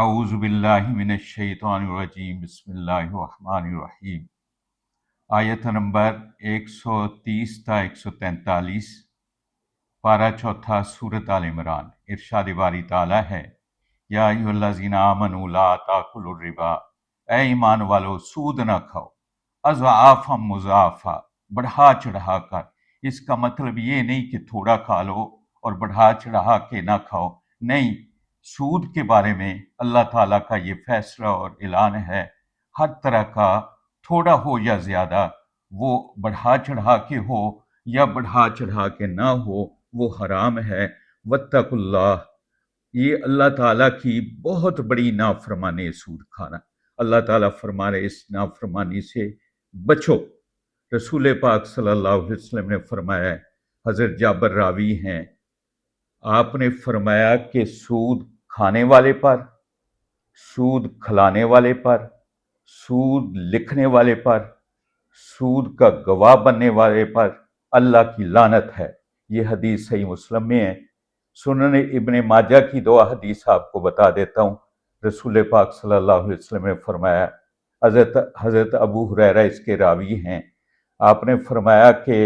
اعوذ باللہ من الشیطان الرجیم، بسم اللہ الرحمن الرحیم۔ آیت نمبر 130 تا 143، پارہ چوتھا سورۃ آل عمران۔ ارشاد باری تعالیٰ ہے، یا ایھا الذین آمنوا لا تاکلوا الربا، اے ایمان والو سود نہ کھاؤ، اضعافا مضاعفا، بڑھا چڑھا کر۔ اس کا مطلب یہ نہیں کہ تھوڑا کھا لو اور بڑھا چڑھا کے نہ کھاؤ، نہیں، سود کے بارے میں اللہ تعالیٰ کا یہ فیصلہ اور اعلان ہے، ہر طرح کا تھوڑا ہو یا زیادہ، وہ بڑھا چڑھا کے ہو یا بڑھا چڑھا کے نہ ہو، وہ حرام ہے۔ واتقوا اللہ، یہ اللہ تعالیٰ کی بہت بڑی نافرمانی ہے سود کھانا۔ اللہ تعالیٰ فرما رہے اس نافرمانی سے بچو۔ رسول پاک صلی اللہ علیہ وسلم نے فرمایا ہے، حضرت جابر راوی ہیں، آپ نے فرمایا کہ سود کھانے والے پر، سود کھلانے والے پر، سود لکھنے والے پر، سود کا گواہ بننے والے پر اللہ کی لعنت ہے۔ یہ حدیث صحیح مسلم میں ہے۔ سنن ابن ماجہ کی دو حدیث آپ کو بتا دیتا ہوں۔ رسول پاک صلی اللہ علیہ وسلم نے فرمایا، حضرت ابو ہریرہ اس کے راوی ہیں، آپ نے فرمایا کہ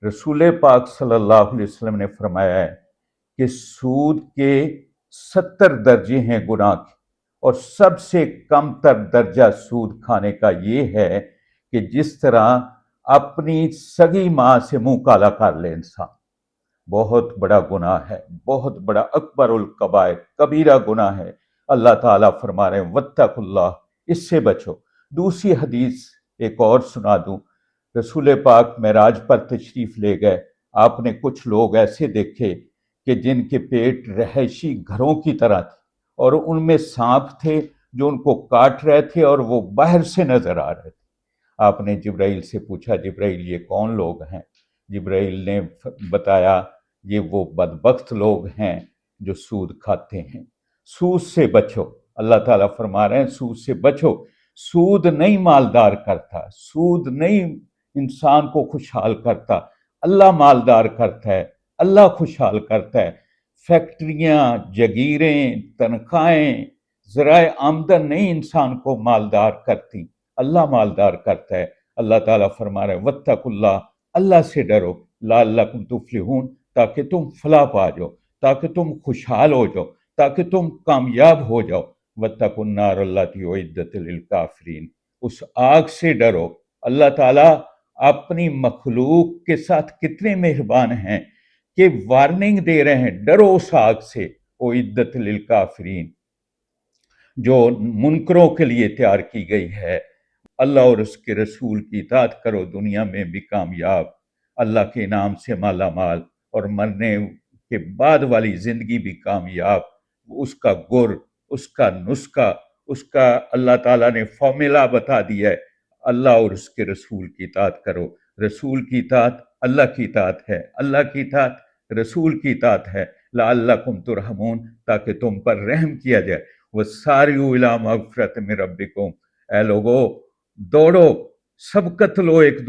رسول پاک صلی اللہ علیہ وسلم نے فرمایا ہے کہ سود کے 70 درجے ہیں گناہ کے، اور سب سے کم تر درجہ سود کھانے کا یہ ہے کہ جس طرح اپنی سگی ماں سے منہ کالا کر لے انسان۔ بہت بڑا گناہ ہے، بہت بڑا اکبر الکبائر، کبیرہ گناہ ہے۔ اللہ تعالیٰ فرما رہے ہیں واتقوا اللہ، اس سے بچو۔ دوسری حدیث ایک اور سنا دوں۔ رسول پاک معراج پر تشریف لے گئے، آپ نے کچھ لوگ ایسے دیکھے کہ جن کے پیٹ رہائشی گھروں کی طرح تھے، اور ان میں سانپ تھے جو ان کو کاٹ رہے تھے اور وہ باہر سے نظر آ رہے تھے۔ آپ نے جبرائیل سے پوچھا، جبرائیل یہ کون لوگ ہیں؟ جبرائیل نے بتایا یہ وہ بدبخت لوگ ہیں جو سود کھاتے ہیں۔ سود سے بچو، اللہ تعالیٰ فرما رہے ہیں سود سے بچو۔ سود نہیں مالدار کرتا، سود نہیں انسان کو خوشحال کرتا، اللہ مالدار کرتا ہے، اللہ خوشحال کرتا ہے۔ فیکٹریاں، جگیریں، تنخواہیں، ذرائع آمدن نہیں انسان کو مالدار کرتی، اللہ مالدار کرتا ہے۔ اللہ تعالیٰ فرما رہے ہیں واتقوا اللہ، اللہ سے ڈرو، لعلکم تفلحون، تاکہ تم فلاح پا جاؤ، تاکہ تم خوشحال ہو جاؤ، تاکہ تم کامیاب ہو جاؤ۔ واتقوا النار التی اعدت للکافرین، اس آگ سے ڈرو۔ اللہ تعالیٰ اپنی مخلوق کے ساتھ کتنے مہربان ہیں کہ وارننگ دے رہے ہیں، ڈرو اس آگ سے، اعدت للکافرین، جو منکروں کے لیے تیار کی گئی ہے۔ اللہ اور اس کے رسول کی اطاعت کرو، دنیا میں بھی کامیاب، اللہ کے انعام سے مالا مال، اور مرنے کے بعد والی زندگی بھی کامیاب۔ اس کا گر، اس کا نسخہ، اس کا اللہ تعالیٰ نے فارمولا بتا دیا ہے۔ اللہ اور اس کے رسول کی اطاعت کرو۔ رسول کی اطاعت اللہ کی اطاعت ہے، اللہ کی اطاعت رسول کی اطاعت ہے۔ لعلکم ترحمون، تاکہ تم پر رحم کیا جائے۔ وسارعوا الی مغفرۃ من ربکم، اے لوگو دوڑو، سبقت لو ایک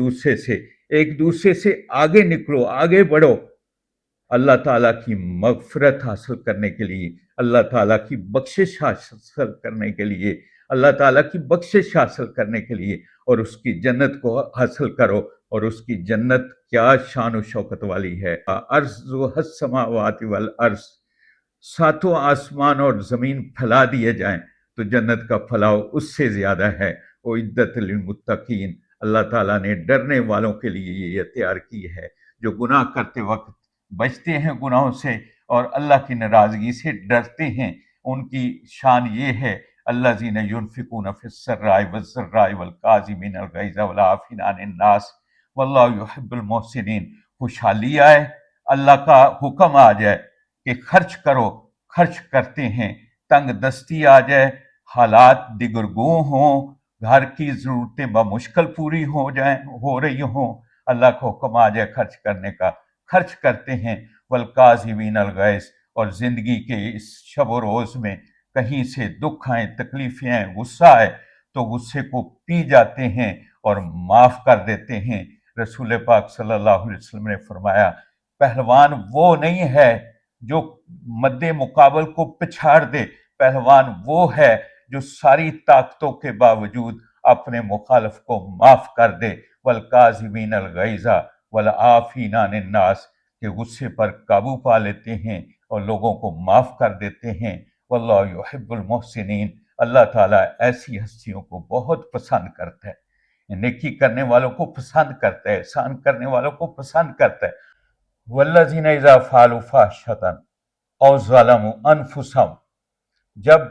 دوسرے سے آگے نکلو، آگے بڑھو، اللہ تعالیٰ کی مغفرت حاصل کرنے کے لیے، اللہ تعالیٰ کی بخشش حاصل کرنے کے لیے، اللہ تعالیٰ کی بخشش حاصل کرنے کے لیے، اور اس کی جنت کو حاصل کرو۔ اور اس کی جنت کیا شان و شوکت والی ہے، عرضها السماوات والارض، ساتوں آسمان اور زمین پھیلا دیے جائیں تو جنت کا پھیلاؤ اس سے زیادہ ہے۔ اعدت للمتقین، اللہ تعالیٰ نے ڈرنے والوں کے لیے یہ تیار کی ہے، جو گناہ کرتے وقت بچتے ہیں گناہوں سے اور اللہ کی ناراضگی سے ڈرتے ہیں۔ ان کی شان یہ ہے، الذین ینفقون فی السراء والضراء والکاظمین الغیظ والعافین عن الناس واللہ یحب المحسنین۔ خوشحالی آئے، اللہ کا حکم آ جائے کہ خرچ کرو، خرچ کرتے ہیں۔ تنگ دستی آ جائے، حالات دگرگوں ہوں، گھر کی ضرورتیں بمشکل پوری ہو رہی ہوں، اللہ کا حکم آ جائے خرچ کرنے کا، خرچ کرتے ہیں۔ والکاظمین الغیظ، اور زندگی کے اس شب و روز میں کہیں سے دکھ آئیں، تکلیفیں آئیں، غصہ آئے تو غصے کو پی جاتے ہیں اور معاف کر دیتے ہیں۔ رسول پاک صلی اللہ علیہ وسلم نے فرمایا، پہلوان وہ نہیں ہے جو مد مقابل کو پچھاڑ دے، پہلوان وہ ہے جو ساری طاقتوں کے باوجود اپنے مخالف کو معاف کر دے، والکاظمین الغیظ والعافین عن الناس، کہ غصے پر قابو پا لیتے ہیں اور لوگوں کو معاف کر دیتے ہیں۔ واللہ یحب المحسنین، اللہ تعالیٰ ایسی ہستیوں کو بہت پسند کرتا ہے، نیکی کرنے والوں کو پسند کرتا ہے، احسان کرنے والوں کو پسند کرتا ہے۔ والذین اذا فعلوا فاحشۃ او ظلموا انفسهم، جب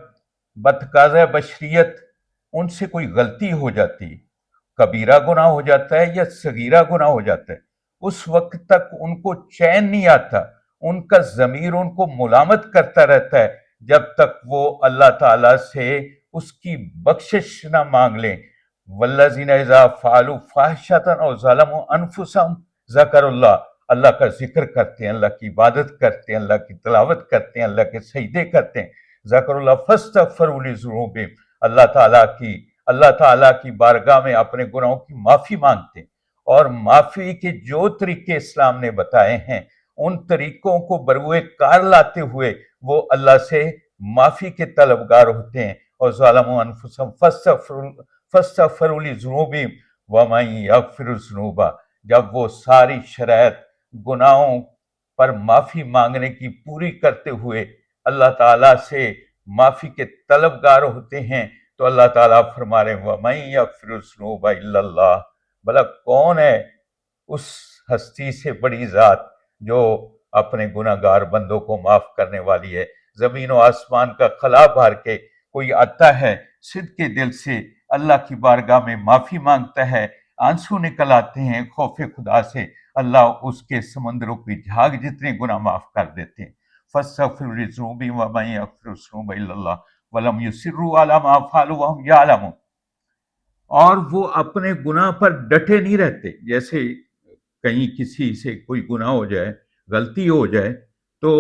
بتقاضۂ بشریت ان سے کوئی غلطی ہو جاتی، کبیرہ گناہ ہو جاتا ہے یا صغیرہ گناہ ہو جاتا ہے، اس وقت تک ان کو چین نہیں آتا، ان کا ضمیر ان کو ملامت کرتا رہتا ہے جب تک وہ اللہ تعالیٰ سے اس کی بخشش نہ مانگ لیں۔ والذین اذا فعلوا فاحشۃ او ظلموا انفسهم ذکروا اللہ، اللہ کا ذکر کرتے ہیں، اللہ کی عبادت کرتے ہیں، اللہ کی تلاوت کرتے ہیں، اللہ کے سجدے کرتے ہیں، ذکر اللہ فاستغفروا لذنوبہم، اللہ تعالیٰ کی بارگاہ میں اپنے گناہوں کی معافی مانگتے ہیں، اور معافی کے جو طریقے اسلام نے بتائے ہیں ان طریقوں کو بروئے کار لاتے ہوئے وہ اللہ سے معافی کے طلبگار ہوتے ہیں۔ اور ظالموا انفسهم فاستغفروا لذنوبہم ومن یغفر الذنوب، جب وہ ساری شرائط گناہوں پر معافی مانگنے کی پوری کرتے ہوئے اللہ تعالیٰ سے معافی کے طلبگار ہوتے ہیں، تو اللہ تعالیٰ فرما رہے ہیں وَمَن يَغْفِرُ الذُّنُوبَ إِلَّا اللَّهُ، بھلا کون ہے اس ہستی سے بڑی ذات جو اپنے گناہ گار بندوں کو معاف کرنے والی ہے۔ زمین و آسمان کا خلا بھر کے کوئی آتا ہے صدق کے دل سے اللہ کی بارگاہ میں معافی مانگتا ہے، آنسو نکل آتے ہیں خوف خدا سے، اللہ اس کے سمندروں کی جھاگ جتنے گناہ معاف کر دیتے ہیں۔ فاستغفروا لذنوبہم ومن یغفر الذنوب الا اللہ ولم یصروا علی ما فعلوا وهم یعلمون، اور وہ اپنے گناہ پر ڈٹے نہیں رہتے۔ جیسے کہیں کسی سے کوئی گناہ ہو جائے، غلطی ہو جائے، تو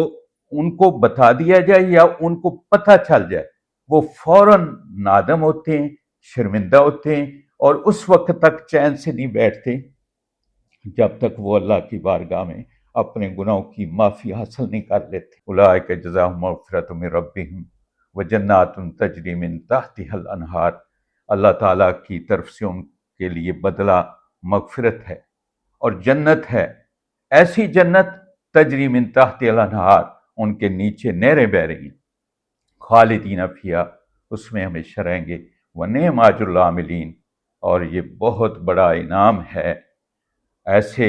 ان کو بتا دیا جائے یا ان کو پتہ چل جائے، وہ فوراً نادم ہوتے ہیں، شرمندہ ہوتے ہیں، اور اس وقت تک چین سے نہیں بیٹھتے جب تک وہ اللہ کی بارگاہ میں اپنے گناہوں کی معافی حاصل نہیں کر لیتے۔ اولئک جزاہم مغفرۃ من ربہم وجنات تجری من تحتها الانہار، اللہ تعالیٰ کی طرف سے ان کے لیے بدلہ مغفرت ہے اور جنت ہے، ایسی جنت تجری من تحت الانہار، ان کے نیچے نہریں بہ رہی ہیں، خالدین فیہا، اس میں ہمیشہ رہیں گے، ونعم اجر العاملین، اور یہ بہت بڑا انعام ہے ایسے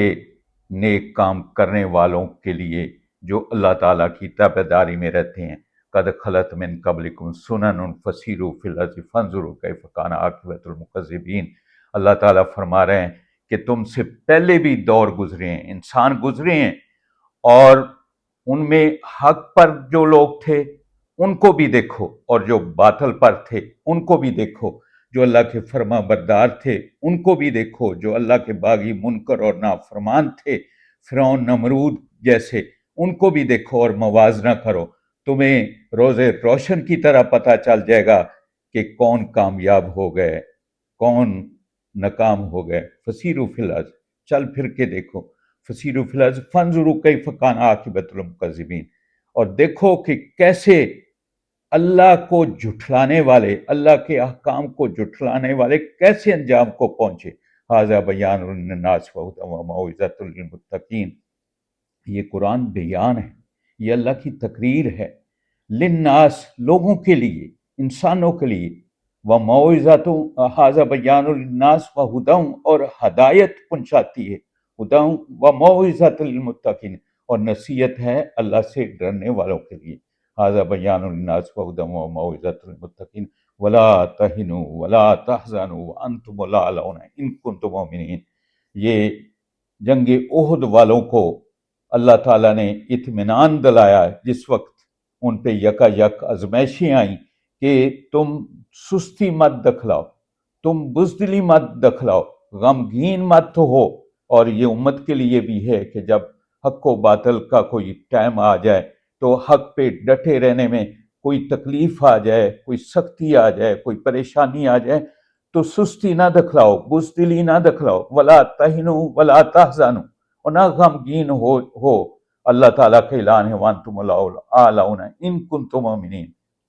نیک کام کرنے والوں کے لیے جو اللہ تعالیٰ کی تابعداری میں رہتے ہیں۔ قد خلت من قبلکم سنن فسیروا فی الارض فانظروا کیف کان عاقبۃ المکذبین، اللہ تعالیٰ فرما رہے ہیں کہ تم سے پہلے بھی دور گزرے ہیں، انسان گزرے ہیں، اور ان میں حق پر جو لوگ تھے ان کو بھی دیکھو، اور جو باطل پر تھے ان کو بھی دیکھو، جو اللہ کے فرما بردار تھے ان کو بھی دیکھو، جو اللہ کے باغی منکر اور نافرمان تھے فرعون نمرود جیسے، ان کو بھی دیکھو اور موازنہ کرو، تمہیں روز روشن کی طرح پتہ چل جائے گا کہ کون کامیاب ہو گئے، کون ناکام ہو گئے۔ فسیروا فی الارض، چل پھر کے دیکھو، فسیروا فی الارض فانظروا کیف کان عاقبۃ المکذبین، اور دیکھو کہ کیسے اللہ کو جھٹلانے والے، اللہ کے احکام کو جھٹلانے والے کیسے انجام کو پہنچے۔ ھذا بیان للناس وہدی وموعظۃ للمتقین، یہ قرآن بیان ہے، یہ اللہ کی تقریر ہے، للناس لوگوں کے لیے، انسانوں کے لیے، وموعظۃ، ھذا بیان للناس وہدی، اور ہدایت پہنچاتی ہے، ہدی وموعظۃ للمتقین، اور نصیحت ہے اللہ سے ڈرنے والوں کے لیے۔ ھذا بیان للناس وہدی وموعظۃ للمتقین ولا تہنوا ولا تحزنوا وانتم الاعلون ان کنتم مؤمنین، یہ جنگ احد والوں کو اللہ تعالیٰ نے اطمینان دلایا جس وقت ان پہ یکا یک آزمائشیں آئیں کہ تم سستی مت دکھلاؤ، تم بزدلی مت دکھلاؤ، غمگین مت ہو، اور یہ امت کے لیے بھی ہے کہ جب حق و باطل کا کوئی ٹائم آ جائے تو حق پہ ڈٹے رہنے میں کوئی تکلیف آ جائے، کوئی سختی آ جائے، کوئی پریشانی آ جائے تو سستی نہ دکھلاؤ، بزدلی نہ دکھلاؤ، ولا تہنوا ولا تحزنوا، اور نہ غمگین ہو۔ اللہ تعالیٰ کا اعلان ہے وانتم الاعلون ان کنتم مؤمنین،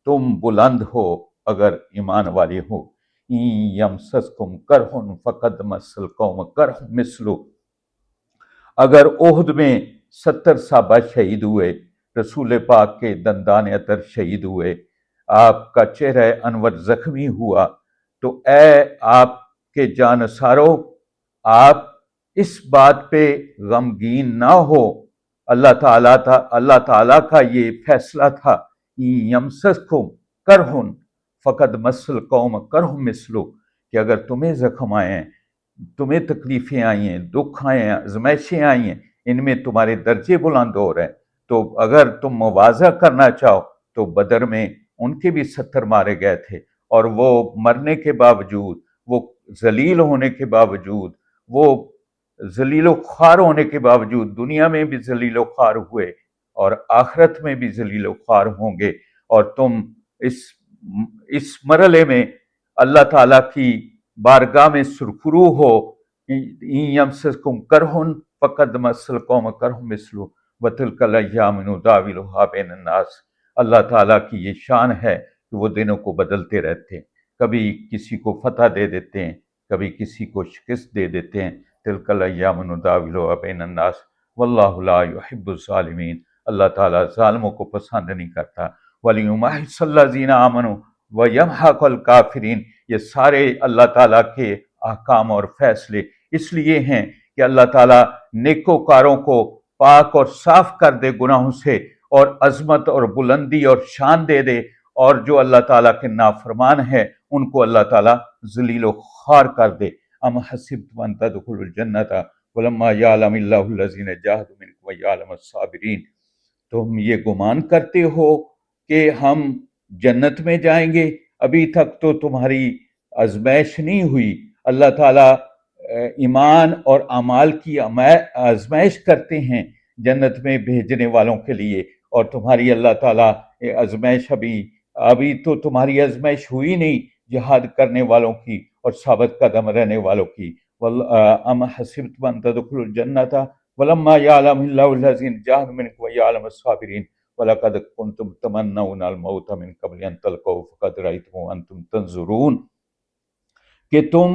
تم بلند ہو اگر ایمان والے ہو. یمسسکم کرہن فقد مس القوم کرہ مثلو. اگر احد میں 70 صحابہ شہید ہوئے، رسول پاک کے دندان عطر شہید ہوئے، آپ کا چہرہ انور زخمی ہوا، تو اے آپ کے جانثارو، آپ اس بات پہ غمگین نہ ہو. اللہ تعالیٰ کا یہ فیصلہ تھا، یمسسکم کرہن فقد مس القوم کرہ مثلو، کہ اگر تمہیں زخم آئے ہیں، تمہیں تکلیفیں آئی ہیں، دکھ آئے ہیں، آزمائشیں آئی ہیں، ان میں تمہارے درجے بلند ہو رہے ہیں، تو اگر تم موازہ کرنا چاہو تو بدر میں ان کے بھی 70 مارے گئے تھے، اور وہ مرنے کے باوجود، وہ ذلیل ہونے کے باوجود، وہ ذلیل و خوار ہونے کے باوجود دنیا میں بھی ذلیل و خوار ہوئے اور آخرت میں بھی ذلیل و خوار ہوں گے. اور تم اس مرحلے میں اللہ تعالیٰ کی بارگاہ میں سرخرو ہو. یمسسکم کرہن فقد مس القوم کرہ مثلو وتلک الایام نداولها بین الناس. اللہ تعالیٰ کی یہ شان ہے کہ وہ دنوں کو بدلتے رہتے ہیں، کبھی کسی کو فتح دے دیتے ہیں، کبھی کسی کو شکست دے دیتے ہیں. تلک الایام نداولها بین الناس واللہ لا یحب الظالمین. اللہ تعالیٰ ظالموں کو پسند نہیں کرتا. وَلِيُمَحِصَ الَّذِينَ آمَنُوا وَيَمْحَقَ الْكَافِرِينَ. یہ سارے اللہ تعالیٰ کے احکام اور فیصلے اس لیے ہیں کہ اللہ تعالیٰ نیکوکاروں کو پاک اور صاف کر دے گناہوں سے، اور عظمت اور بلندی اور شان دے دے، اور جو اللہ تعالیٰ کے نافرمان ہیں ان کو اللہ تعالیٰ ذلیل و خوار کر دے. ام حسبتم ان تدخلوا الجنۃ ولما یعلم اللہ الذین جاہدوا منکم ویعلم الصابرین. تم یہ گمان کرتے ہو کہ ہم جنت میں جائیں گے، ابھی تک تو تمہاری آزمائش نہیں ہوئی. اللہ تعالیٰ ایمان اور اعمال کی آزمائش کرتے ہیں جنت میں بھیجنے والوں کے لیے، اور تمہاری اللہ تعالیٰ آزمائش ابھی تو تمہاری آزمائش ہوئی نہیں جہاد کرنے والوں کی اور ثابت قدم رہنے والوں کی. ام حسبتم ان تدخلوا الجنۃ ولما یعلم اللہ الذین جاہدوا منکم ویعلم الصابرین وَلَقَدْ كُنْتُمْ تَمَنَّوْنَ الْمَوْتَ مِنْ قَبْلِ أَنْ تَلْقَوْهُ فَقَدْ رَأَيْتُمُوهُ وَأَنْتُمْ تَنْظُرُونَ. کہ تم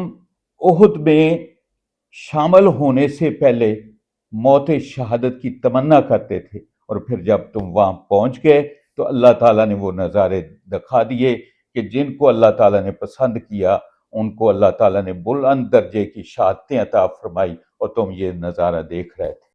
احد میں شامل ہونے سے پہلے موت شہادت کی تمنا کرتے تھے، اور پھر جب تم وہاں پہنچ گئے تو اللہ تعالیٰ نے وہ نظارے دکھا دیے کہ جن کو اللہ تعالیٰ نے پسند کیا ان کو اللہ تعالیٰ نے بلند درجے کی شہادتیں عطا فرمائی، اور تم یہ نظارہ دیکھ رہے تھے.